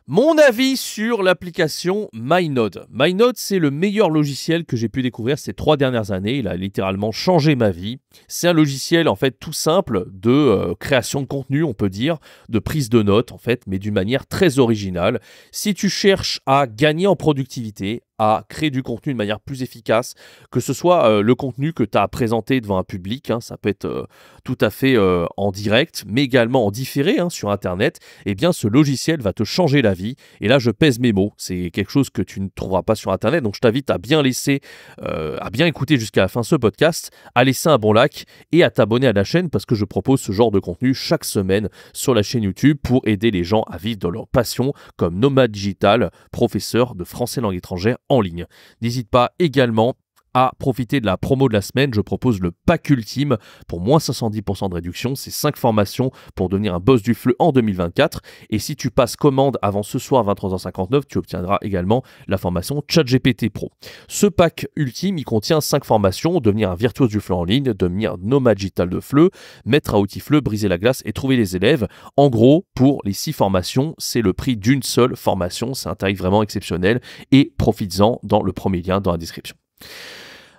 Mon avis sur l'application MyNode. MyNode, c'est le meilleur logiciel que j'ai pu découvrir ces 3 dernières années. Il a littéralement changé ma vie. C'est un logiciel en fait tout simple de création de contenu, on peut dire, de prise de notes en fait, mais d'une manière très originale. Si tu cherches à gagner en productivité, à créer du contenu de manière plus efficace, que ce soit le contenu que tu as présenté devant un public, hein, ça peut être tout à fait en direct, mais également en différé sur Internet, eh bien ce logiciel va te changer la vie. Et là, je pèse mes mots, c'est quelque chose que tu ne trouveras pas sur Internet, donc je t'invite à bien laisser, à bien écouter jusqu'à la fin ce podcast, à laisser un bon like et à t'abonner à la chaîne parce que je propose ce genre de contenu chaque semaine sur la chaîne YouTube pour aider les gens à vivre de leur passion comme nomade digital, professeur de français langue étrangère en ligne. N'hésite pas également à profiter de la promo de la semaine. Je propose le pack ultime pour moins 70% de réduction. C'est 5 formations pour devenir un boss du FLE en 2024. Et si tu passes commande avant ce soir 23h59, tu obtiendras également la formation ChatGPT Pro. Ce pack ultime, il contient 5 formations: devenir un virtuose du FLE en ligne, devenir nomade digital de FLE, mettre à outil FLE, briser la glace et trouver les élèves. En gros, pour les 6 formations, c'est le prix d'une seule formation. C'est un tarif vraiment exceptionnel et profites-en dans le premier lien dans la description.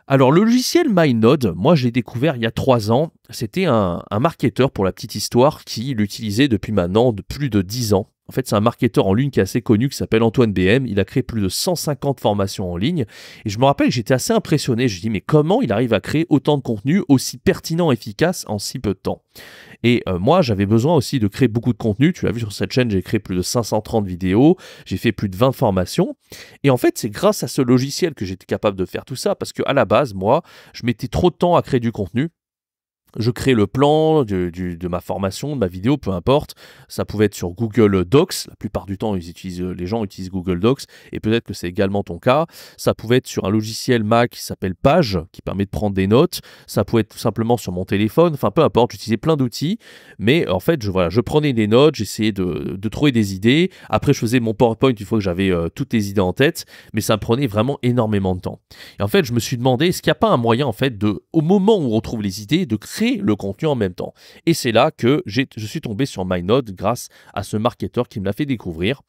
Alors, le logiciel MyNode, moi je l'ai découvert il y a 3 ans. C'était un marketeur, pour la petite histoire, qui l'utilisait depuis maintenant plus de 10 ans. En fait, c'est un marketeur en ligne qui est assez connu, qui s'appelle Antoine BM. Il a créé plus de 150 formations en ligne. Et je me rappelle que j'étais assez impressionné. Je me dis, mais comment il arrive à créer autant de contenu aussi pertinent et efficace en si peu de temps? Et moi, j'avais besoin aussi de créer beaucoup de contenu. Tu l'as vu sur cette chaîne, j'ai créé plus de 530 vidéos. J'ai fait plus de 20 formations. Et en fait, c'est grâce à ce logiciel que j'étais capable de faire tout ça. Parce qu'à la base, moi, je mettais trop de temps à créer du contenu. Je crée le plan de ma formation, de ma vidéo, peu importe. Ça pouvait être sur Google Docs. La plupart du temps, les gens utilisent Google Docs et peut-être que c'est également ton cas. Ça pouvait être sur un logiciel Mac qui s'appelle Page, qui permet de prendre des notes. Ça pouvait être tout simplement sur mon téléphone. Enfin, peu importe, j'utilisais plein d'outils. Mais en fait, je prenais des notes, j'essayais de trouver des idées. Après, je faisais mon PowerPoint une fois que j'avais toutes les idées en tête. Mais ça me prenait vraiment énormément de temps. Et en fait, je me suis demandé, est-ce qu'il n'y a pas un moyen, en fait, au moment où on trouve les idées, de créer le contenu en même temps. Et c'est là que je suis tombé sur MyNode grâce à ce marketeur qui me l'a fait découvrir.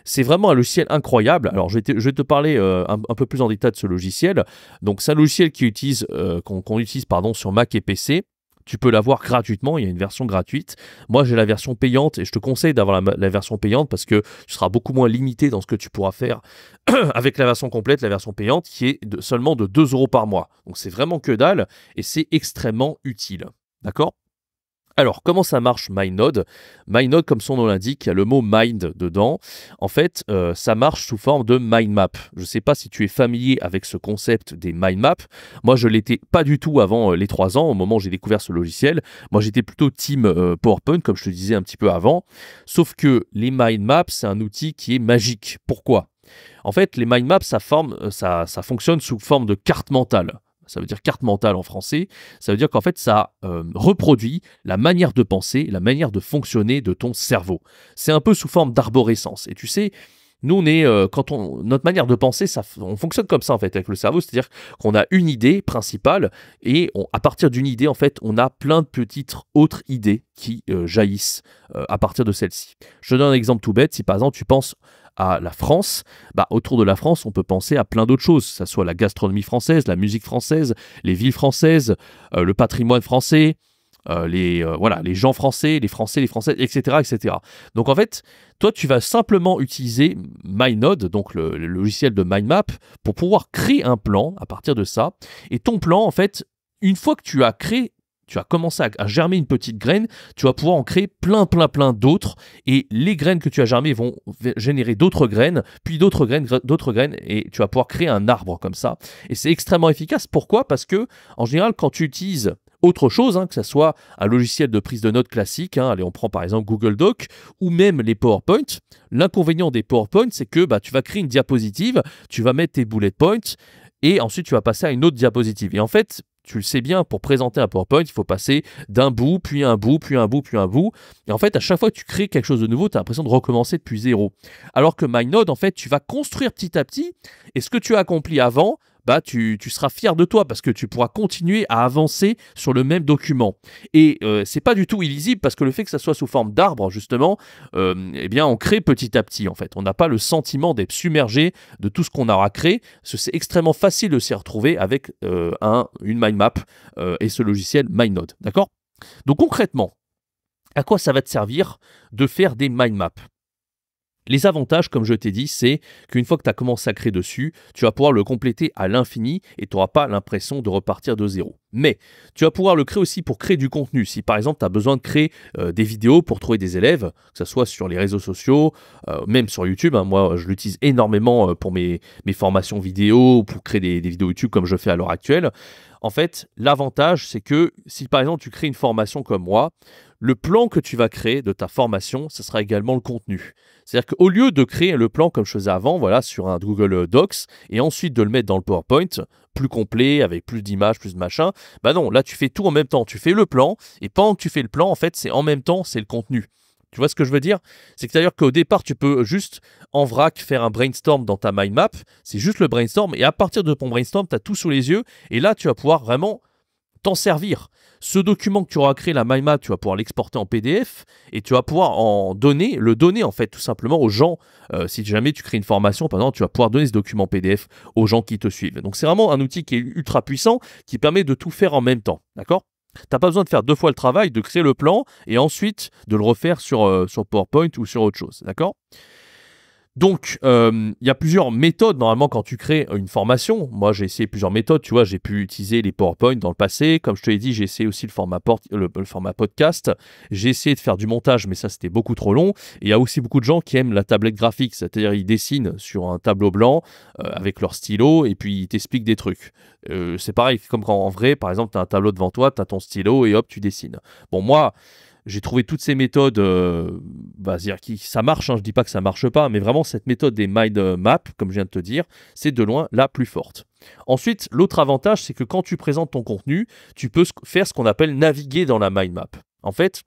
C'est vraiment un logiciel incroyable. Alors, je vais te parler un peu plus en détail de ce logiciel. Donc, c'est un logiciel qu'on utilise sur Mac et PC. Tu peux l'avoir gratuitement, il y a une version gratuite. Moi, j'ai la version payante et je te conseille d'avoir la version payante parce que tu seras beaucoup moins limité dans ce que tu pourras faire avec la version complète, la version payante, qui est seulement de 2 € par mois. Donc, c'est vraiment que dalle et c'est extrêmement utile. D'accord ? Alors, comment ça marche MyNode? MyNode, comme son nom l'indique, il y a le mot mind dedans. En fait, ça marche sous forme de mind map. Je ne sais pas si tu es familier avec ce concept des mind maps. Moi, je ne l'étais pas du tout avant les 3 ans, au moment où j'ai découvert ce logiciel. Moi, j'étais plutôt team PowerPoint, comme je te disais un petit peu avant. Sauf que les mind maps, c'est un outil qui est magique. Pourquoi? En fait, les mind maps, ça fonctionne sous forme de carte mentale. Ça veut dire carte mentale en français. Ça veut dire qu'en fait, ça reproduit la manière de penser, la manière de fonctionner de ton cerveau. C'est un peu sous forme d'arborescence. Et tu sais, nous, on est, notre manière de penser, on fonctionne comme ça en fait avec le cerveau. C'est-à-dire qu'on a une idée principale et à partir d'une idée, en fait, on a plein de petites autres idées qui jaillissent à partir de celle-ci. Je te donne un exemple tout bête. Si par exemple, tu penses à la France, autour de la France, on peut penser à plein d'autres choses, que ce soit la gastronomie française, la musique française, les villes françaises, le patrimoine français, les gens français, les Françaises, etc., etc. Donc en fait, toi, tu vas simplement utiliser MyNode, donc le logiciel de MindMap, pour pouvoir créer un plan à partir de ça. Et ton plan, en fait, une fois que tu as commencé à germer une petite graine, tu vas pouvoir en créer plein d'autres. Et les graines que tu as germées vont générer d'autres graines, puis d'autres graines, et tu vas pouvoir créer un arbre comme ça. Et c'est extrêmement efficace. Pourquoi? Parce que, en général, quand tu utilises autre chose, que ce soit un logiciel de prise de notes classique, allez, on prend par exemple Google Doc, ou même les PowerPoint, l'inconvénient des PowerPoint, c'est que tu vas créer une diapositive, tu vas mettre tes bullet points, et ensuite tu vas passer à une autre diapositive. Et en fait, tu le sais bien, pour présenter un PowerPoint, il faut passer d'un bout, puis un bout, puis un bout, puis un bout. Et en fait, à chaque fois que tu crées quelque chose de nouveau, tu as l'impression de recommencer depuis zéro. Alors que MyNode, en fait, tu vas construire petit à petit, et ce que tu as accompli avant, bah tu seras fier de toi parce que tu pourras continuer à avancer sur le même document. Et c'est pas du tout illisible parce que le fait que ça soit sous forme d'arbre, justement, eh bien, on crée petit à petit, en fait. On n'a pas le sentiment d'être submergé de tout ce qu'on aura créé. C'est extrêmement facile de s'y retrouver avec une mind map et ce logiciel MindNode. D'accord? Donc concrètement, à quoi ça va te servir de faire des mind maps? Les avantages, comme je t'ai dit, c'est qu'une fois que tu as commencé à créer dessus, tu vas pouvoir le compléter à l'infini et tu n'auras pas l'impression de repartir de zéro. Mais tu vas pouvoir le créer aussi pour créer du contenu. Si par exemple tu as besoin de créer des vidéos pour trouver des élèves, que ce soit sur les réseaux sociaux, même sur YouTube, hein, moi je l'utilise énormément pour mes formations vidéo, pour créer des vidéos YouTube comme je fais à l'heure actuelle. En fait, l'avantage, c'est que si par exemple tu crées une formation comme moi, le plan que tu vas créer de ta formation, ce sera également le contenu. C'est-à-dire qu'au lieu de créer le plan comme je faisais avant, voilà, sur un Google Docs, et ensuite de le mettre dans le PowerPoint, plus complet, avec plus d'images, plus de machin, bah non, là tu fais tout en même temps. Tu fais le plan, et pendant que tu fais le plan, en fait, c'est en même temps, c'est le contenu. Tu vois ce que je veux dire? C'est que c'est-à-dire qu'au départ, tu peux juste en vrac faire un brainstorm dans ta mind map. C'est juste le brainstorm. Et à partir de ton brainstorm, tu as tout sous les yeux. Et là, tu vas pouvoir vraiment t'en servir. Ce document que tu auras créé, la mind map, tu vas pouvoir l'exporter en PDF et tu vas pouvoir le donner en fait tout simplement aux gens. Si jamais tu crées une formation, par exemple, tu vas pouvoir donner ce document PDF aux gens qui te suivent. Donc c'est vraiment un outil qui est ultra puissant, qui permet de tout faire en même temps. D'accord? Tu n'as pas besoin de faire 2 fois le travail, de créer le plan et ensuite de le refaire sur PowerPoint ou sur autre chose. D'accord? Donc, il y a plusieurs méthodes normalement quand tu crées une formation. Moi, j'ai essayé plusieurs méthodes. Tu vois, j'ai pu utiliser les PowerPoint dans le passé. Comme je te l'ai dit, j'ai essayé aussi le format podcast. J'ai essayé de faire du montage, mais ça, c'était beaucoup trop long. Et il y a aussi beaucoup de gens qui aiment la tablette graphique, c'est-à-dire ils dessinent sur un tableau blanc avec leur stylo et puis ils t'expliquent des trucs. C'est pareil, comme quand en vrai, par exemple, tu as un tableau devant toi, tu as ton stylo et hop, tu dessines. Bon, moi, j'ai trouvé toutes ces méthodes, c'est-à-dire ça marche, hein, je ne dis pas que ça ne marche pas, mais vraiment cette méthode des mind maps, comme je viens de te dire, c'est de loin la plus forte. Ensuite, l'autre avantage, c'est que quand tu présentes ton contenu, tu peux faire ce qu'on appelle naviguer dans la mind map. En fait,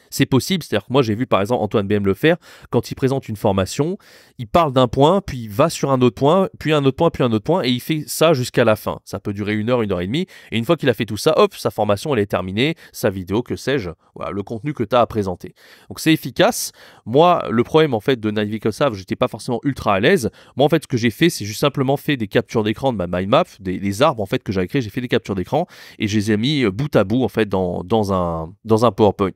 c'est possible, c'est-à-dire que moi j'ai vu par exemple Antoine BM le faire, quand il présente une formation, il parle d'un point, puis il va sur un autre point, puis un autre point, puis un autre point, et il fait ça jusqu'à la fin. Ça peut durer 1 heure, 1 heure et demie, et une fois qu'il a fait tout ça, hop, sa formation elle est terminée, sa vidéo, que sais-je, voilà, le contenu que tu as à présenter. Donc c'est efficace. Moi, le problème en fait de naviguer comme ça, j'étais pas forcément ultra à l'aise. Moi en fait ce que j'ai fait, c'est juste simplement fait des captures d'écran de ma mind map, les arbres en fait que j'avais créés, j'ai fait des captures d'écran, et je les ai mis bout à bout en fait dans un PowerPoint.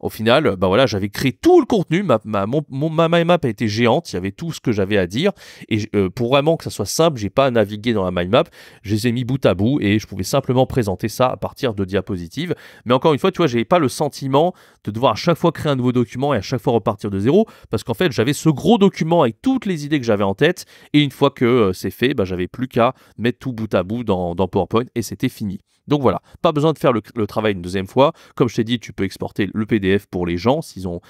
Au final, bah voilà, j'avais créé tout le contenu, ma mind map a été géante, il y avait tout ce que j'avais à dire, et pour vraiment que ça soit simple, j'ai pas à naviguer dans la mind map, je les ai mis bout à bout, et je pouvais simplement présenter ça à partir de diapositives. Mais encore une fois, tu vois, j'avais pas le sentiment de devoir à chaque fois créer un nouveau document et à chaque fois repartir de zéro, parce qu'en fait, j'avais ce gros document avec toutes les idées que j'avais en tête, et une fois que c'est fait, bah, j'avais plus qu'à mettre tout bout à bout dans PowerPoint, et c'était fini. Donc voilà, pas besoin de faire le travail une deuxième fois. Comme je t'ai dit, tu peux exporter le PDF pour les gens s'ils ont,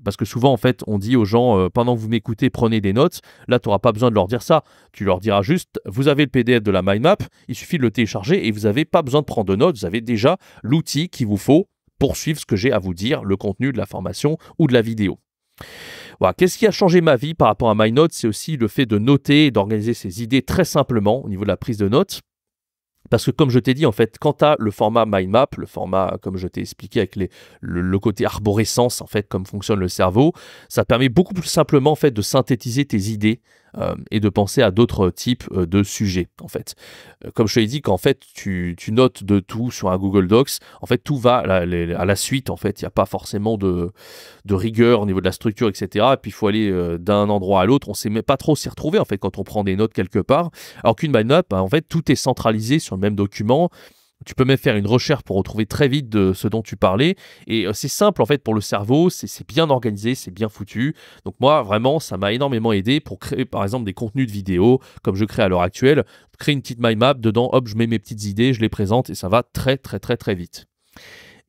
parce que souvent en fait on dit aux gens pendant que vous m'écoutez prenez des notes. Là tu n'auras pas besoin de leur dire ça. Tu leur diras juste vous avez le PDF de la mind map, il suffit de le télécharger et vous n'avez pas besoin de prendre de notes. Vous avez déjà l'outil qu'il vous faut pour suivre ce que j'ai à vous dire, le contenu de la formation ou de la vidéo. Voilà. Qu'est-ce qui a changé ma vie par rapport à MindNode? C'est aussi le fait de noter et d'organiser ses idées très simplement au niveau de la prise de notes. Parce que comme je t'ai dit, en fait, quand tu as le format mind map, le format, comme je t'ai expliqué, avec le côté arborescence, en fait, comme fonctionne le cerveau, ça permet beaucoup plus simplement, en fait, de synthétiser tes idées et de penser à d'autres types de sujets, en fait. Comme je te l'ai dit, quand fait, tu notes de tout sur un Google Docs, en fait, tout va à la suite, en fait. Il n'y a pas forcément de rigueur au niveau de la structure, etc. Et puis, il faut aller d'un endroit à l'autre. On ne sait même pas trop s'y retrouver, en fait, quand on prend des notes quelque part. Alors qu'une mind map, en fait, tout est centralisé sur le même document. Tu peux même faire une recherche pour retrouver très vite de ce dont tu parlais. Et c'est simple en fait pour le cerveau, c'est bien organisé, c'est bien foutu. Donc moi vraiment ça m'a énormément aidé pour créer par exemple des contenus de vidéo comme je crée à l'heure actuelle. Créer une petite mind map, dedans hop je mets mes petites idées, je les présente et ça va très très très très vite.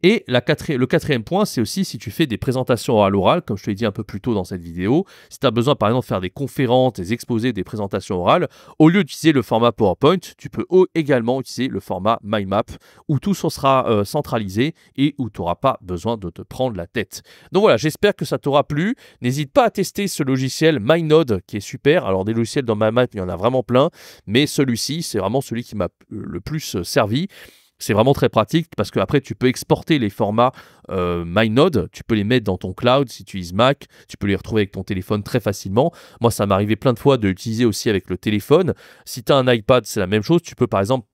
Et le quatrième point, c'est aussi si tu fais des présentations orales, comme je te l'ai dit un peu plus tôt dans cette vidéo, si tu as besoin par exemple de faire des conférences, des exposés, des présentations orales, au lieu d'utiliser le format PowerPoint, tu peux également utiliser le format mind map où tout sera centralisé et où tu n'auras pas besoin de te prendre la tête. Donc voilà, j'espère que ça t'aura plu. N'hésite pas à tester ce logiciel MindNode qui est super. Alors des logiciels dans mind map, il y en a vraiment plein, mais celui-ci, c'est vraiment celui qui m'a le plus servi. C'est vraiment très pratique parce qu'après, tu peux exporter les formats MindNode, tu peux les mettre dans ton cloud si tu utilises Mac, tu peux les retrouver avec ton téléphone très facilement. Moi, ça m'est arrivé plein de fois de l'utiliser aussi avec le téléphone. Si tu as un iPad, c'est la même chose. Tu peux par exemple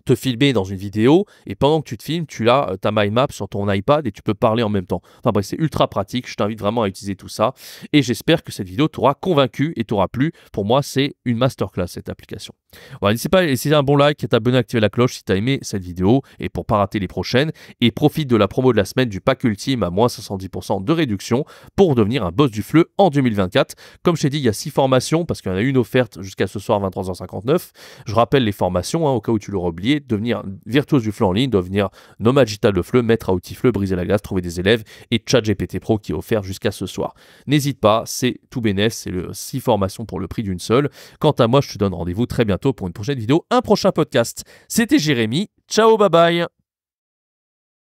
te filmer dans une vidéo et pendant que tu te filmes, tu as ta mind map sur ton iPad et tu peux parler en même temps. Enfin bref, c'est ultra pratique. Je t'invite vraiment à utiliser tout ça et j'espère que cette vidéo t'aura convaincu et t'aura plu. Pour moi, c'est une masterclass cette application. Voilà, n'hésite pas à laisser un bon like et t'abonner, activer la cloche si tu as aimé cette vidéo et pour pas rater les prochaines. Et profite de la promo de la semaine du pack ultime à moins 70% de réduction pour devenir un boss du FLE en 2024. Comme je t'ai dit, il y a 6 formations parce qu'il y en a une offerte jusqu'à ce soir 23h59. Je rappelle les formations au cas où tu l'aurais oublié. Devenir virtuose du FLE en ligne, devenir nomade digital de FLE, maître à outils FLE, briser la glace, trouver des élèves et ChatGPT Pro qui est offert jusqu'à ce soir. N'hésite pas, c'est tout bénef, c'est 6 formations pour le prix d'une seule. Quant à moi, je te donne rendez-vous très bientôt pour une prochaine vidéo, un prochain podcast. C'était Jérémy, ciao, bye bye.